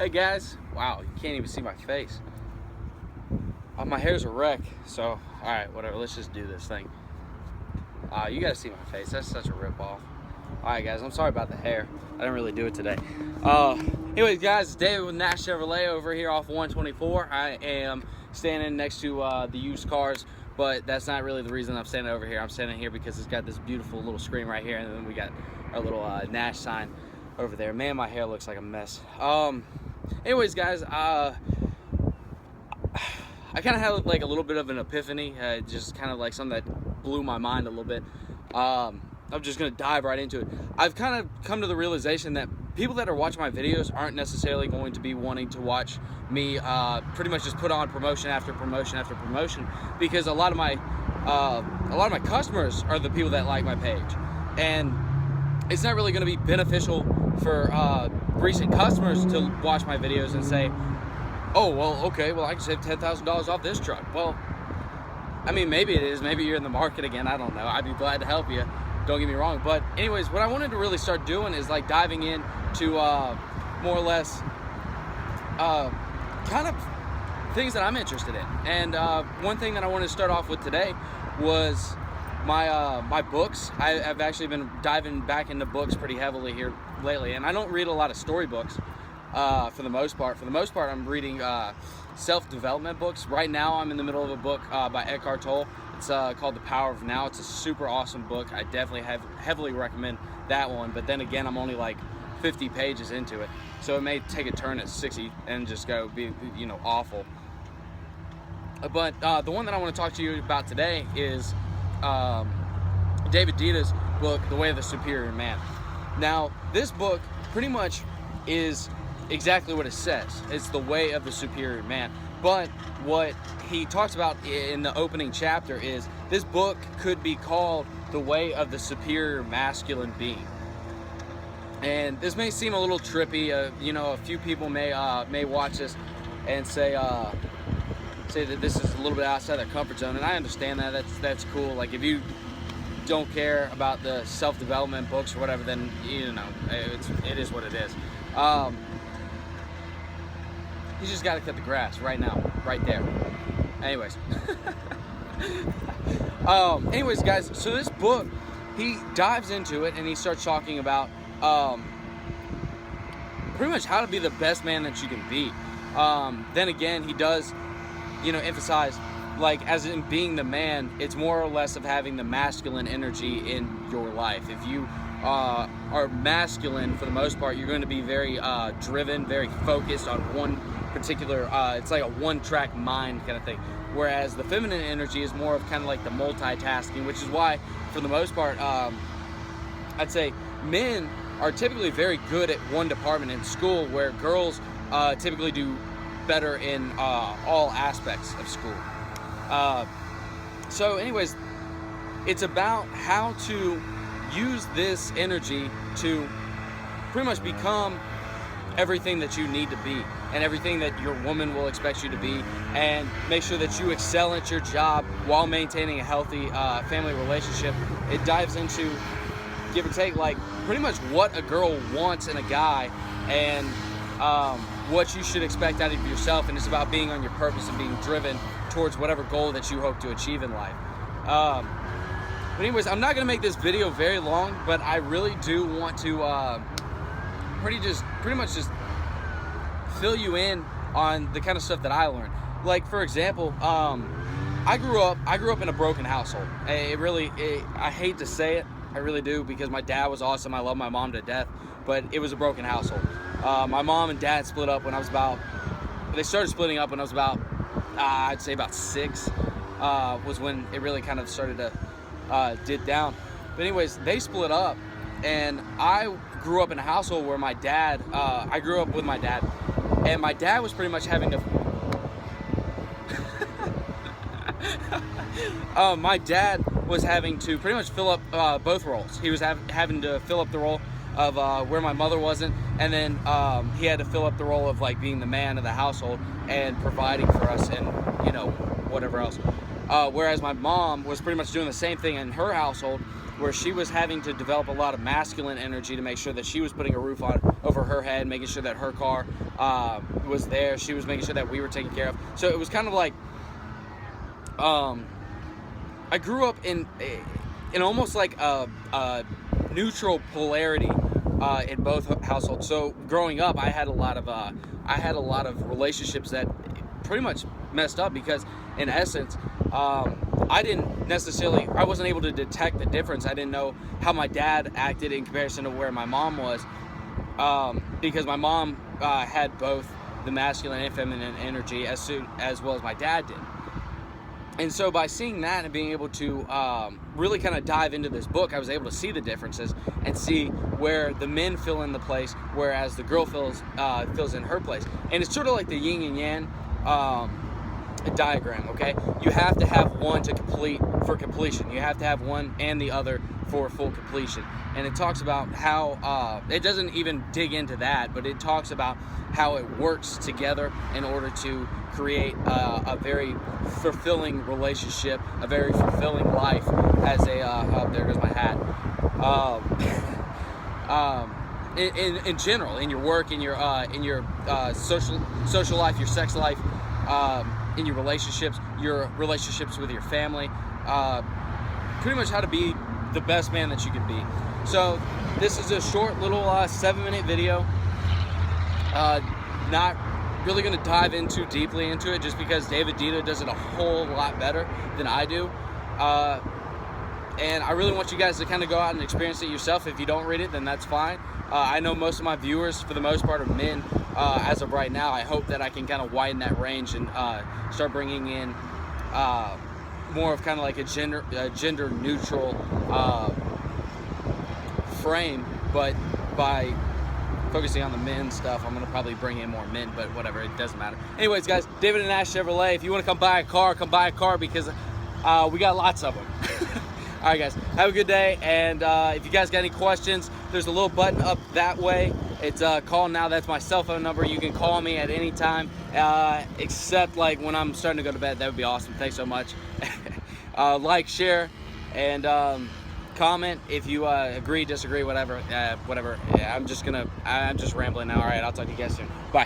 Hey guys, wow, you can't even see my face. My hair's a wreck, so alright, whatever, let's just do this thing. You gotta see my face, that's such a rip-off. Alright guys, I'm sorry about the hair. I didn't really do it today. Anyways guys, it's David with Nash Chevrolet over here off 124. I am standing next to the used cars, but that's not really the reason I'm standing over here. I'm standing here because it's got this beautiful little screen right here, and then we got our little Nash sign over there. Man, my hair looks like a mess. Anyways guys, I kind of had like a little bit of an epiphany, just kind of like something that blew my mind a little bit. I'm just gonna dive right into it. I've kind of come to the realization that people that are watching my videos aren't necessarily going to be wanting to watch me pretty much just put on promotion after promotion after promotion, because a lot of my customers are the people that like my page, and it's not really going to be beneficial for recent customers to watch my videos and say, oh well, okay, well I can save $10,000 off this truck. Well, I mean, maybe it is, maybe you're in the market again, I don't know. I'd be glad to help you, don't get me wrong. But anyways, what I wanted to really start doing is like diving into more or less kind of things that I'm interested in. And one thing that I wanted to start off with today was my books. I've actually been diving back into books pretty heavily here lately, and I don't read a lot of storybooks for the most part. For the most part, I'm reading self-development books. Right now, I'm in the middle of a book by Eckhart Tolle. It's called The Power of Now. It's a super awesome book. I definitely heavily recommend that one. But then again, I'm only like 50 pages into it, so it may take a turn at 60 and just go be, you know, awful. But the one that I want to talk to you about today is Deida's book, The Way of the Superior Man. Now, this book pretty much is exactly what it says. It's the way of the superior man. But what he talks about in the opening chapter is this book could be called The Way of the Superior Masculine Being. And this may seem a little trippy. You know, a few people may watch this and say that this is a little bit outside their comfort zone, and I understand that. That's cool. Like, if you don't care about the self-development books or whatever, then you know it is what it is. You just got to cut the grass right now, right there. Anyways, anyways, guys. So this book, he dives into it and he starts talking about pretty much how to be the best man that you can be. Then again, he does, you know, emphasize, like, as in being the man, it's more or less of having the masculine energy in your life. If you are masculine, for the most part, you're going to be very driven, very focused on one particular, it's like a one-track mind kind of thing. Whereas the feminine energy is more of kind of like the multitasking, which is why, for the most part, I'd say men are typically very good at one department in school, where girls typically do better in all aspects of school. So anyways, it's about how to use this energy to pretty much become everything that you need to be and everything that your woman will expect you to be, and make sure that you excel at your job while maintaining a healthy family relationship. It dives into, give or take, like pretty much what a girl wants in a guy, and what you should expect out of yourself, and it's about being on your purpose and being driven towards whatever goal that you hope to achieve in life. But anyways, I'm not going to make this video very long, but I really do want to pretty much just fill you in on the kind of stuff that I learned. Like, for example, I grew up in a broken household. I hate to say it, I really do, because my dad was awesome. I love my mom to death, but it was a broken household. My mom and dad split up when I was they started splitting up when I was about, I'd say about 6, was when it really kind of started to dip down. But anyways, they split up, and I grew up in a household where I grew up with my dad, and my dad was pretty much having to, my dad was having to pretty much fill up both roles. He was having to fill up the role of where my mother wasn't, and then he had to fill up the role of like being the man of the household and providing for us and, you know, whatever else. Whereas my mom was pretty much doing the same thing in her household, where she was having to develop a lot of masculine energy to make sure that she was putting a roof over her head, making sure that her car was there. She was making sure that we were taken care of. So it was kind of like, I grew up in almost like a neutral polarity in both households. So growing up, I had a lot of relationships that pretty much messed up because, in essence, I wasn't able to detect the difference. I didn't know how my dad acted in comparison to where my mom was, because my mom had both the masculine and feminine energy as well as my dad did. And so by seeing that and being able to really kind of dive into this book, I was able to see the differences and see where the men fill in the place, whereas the girl fills in her place. And it's sort of like the yin and yang diagram, okay? You have to have one for completion. You have to have one and the other for full completion. And it talks about how, it doesn't even dig into that, but it talks about how it works together in order to create a very fulfilling relationship, a very fulfilling life as a, there goes my hat. In general, in your work, in your social life, your sex life, in your relationships with your family, pretty much how to be the best man that you can be. So this is a short little 7-minute video. Not really going to dive in too deeply into it, just because Deida does it a whole lot better than I do. And I really want you guys to kind of go out and experience it yourself. If you don't read it, then that's fine. I know most of my viewers, for the most part, are men as of right now. I hope that I can kind of widen that range and start bringing in more of kind of like a gender neutral frame, but by focusing on the men stuff, I'm going to probably bring in more men, but whatever, it doesn't matter. Anyways, guys, David and Ash Chevrolet, if you want to come buy a car because we got lots of them. All right, guys, have a good day, and if you guys got any questions, there's a little button up that way. It's call now. That's my cell phone number. You can call me at any time, except like when I'm starting to go to bed. That would be awesome. Thanks so much. Like, share, and comment if you agree, disagree, whatever. Yeah, I'm just rambling now. All right, I'll talk to you guys soon. Bye.